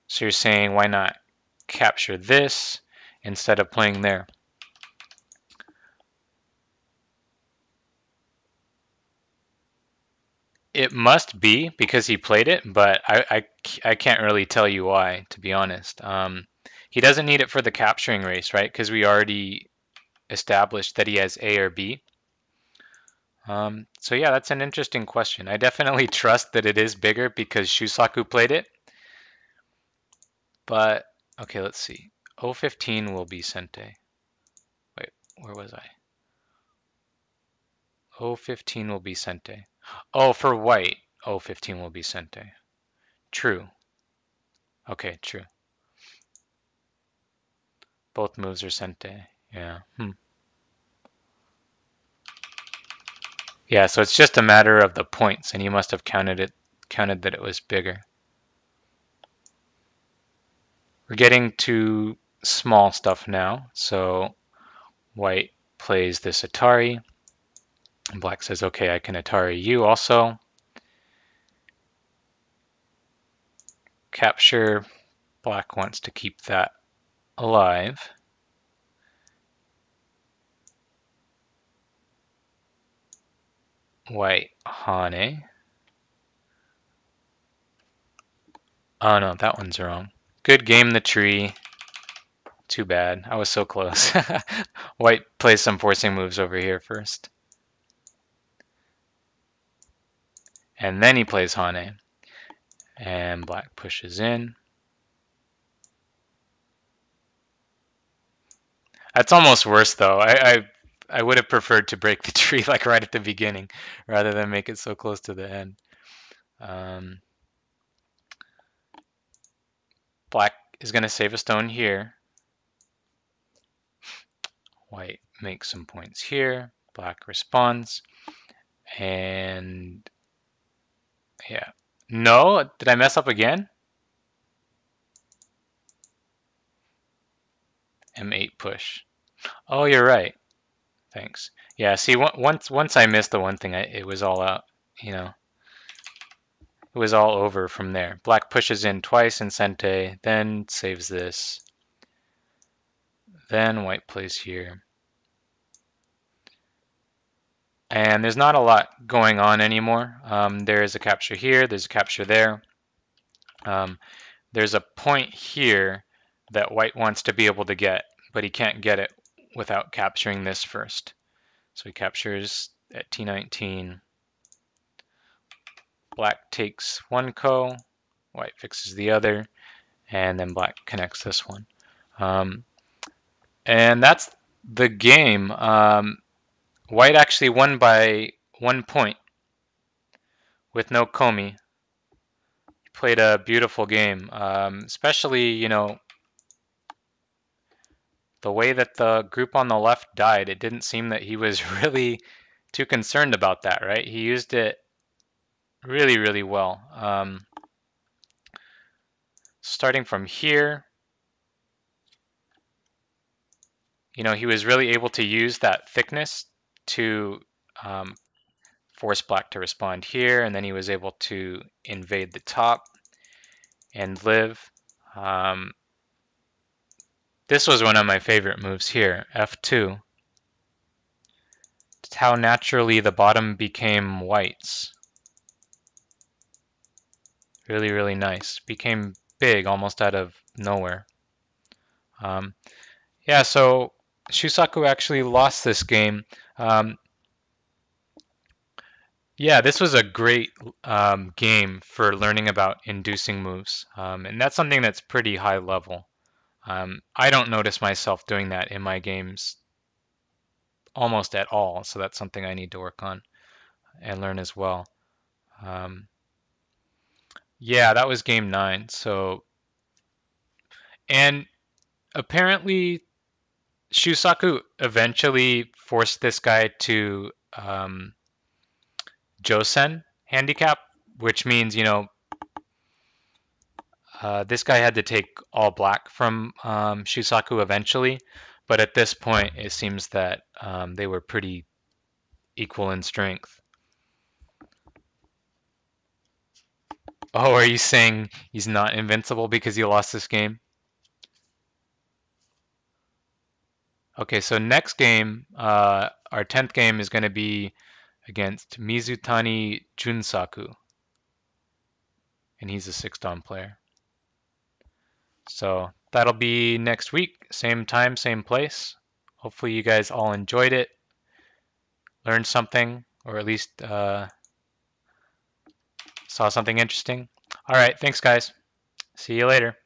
So you're saying why not capture this instead of playing there? It must be because he played it, but I can't really tell you why, to be honest. He doesn't need it for the capturing race, right? Because we already established that he has A or B. So yeah, that's an interesting question. I definitely trust that it is bigger because Shusaku played it. But, okay, let's see. O15 will be Sente. Wait, where was I? O15 will be Sente. Oh, for white, O15 will be Sente. True. Okay, true. Both moves are Sente. Yeah. Yeah, so it's just a matter of the points, and you must have counted that it was bigger. We're getting to small stuff now. So white plays this Atari. And black says, okay, I can Atari you also. Capture. Black wants to keep that alive. White Hane. Oh no, that one's wrong. Good game the tree. Too bad. I was so close. White plays some forcing moves over here first. And then he plays Hane. And black pushes in. That's almost worse though. I would have preferred to break the tree like right at the beginning rather than make it so close to the end. Black is going to save a stone here. White makes some points here. Black responds. And yeah. No, did I mess up again? M8 push. Oh, you're right. Thanks. Yeah, see, once I missed the one thing, it was all out, you know. It was all over from there. Black pushes in twice in Sente, then saves this. Then white plays here. And there's not a lot going on anymore. There is a capture here, there's a capture there. There's a point here that white wants to be able to get, but he can't get it without capturing this first. So he captures at T19. Black takes one ko, white fixes the other, and then black connects this one. And that's the game. White actually won by 1 point with no komi. He played a beautiful game, especially, you know, the way that the group on the left died. It didn't seem that he was really too concerned about that, right? He used it really, really well. Starting from here, you know, he was really able to use that thickness to force black to respond here, and then he was able to invade the top and live. This was one of my favorite moves here, F2. It's how naturally the bottom became whites. Really, really nice. Became big almost out of nowhere. Yeah, so Shusaku actually lost this game. Yeah, this was a great game for learning about inducing moves. And that's something that's pretty high level. I don't notice myself doing that in my games almost at all, so that's something I need to work on and learn as well. Yeah, that was game 9. So, and apparently Shusaku eventually forced this guy to Josen handicap, which means, you know, this guy had to take all black from Shusaku eventually, but at this point it seems that they were pretty equal in strength. Oh, are you saying he's not invincible because he lost this game? Okay, so next game, our 10th game is going to be against Mizutani Junsaku, and he's a 6-dan player. So that'll be next week, same time, same place. Hopefully you guys all enjoyed it, learned something, or at least saw something interesting. All right, thanks guys. See you later.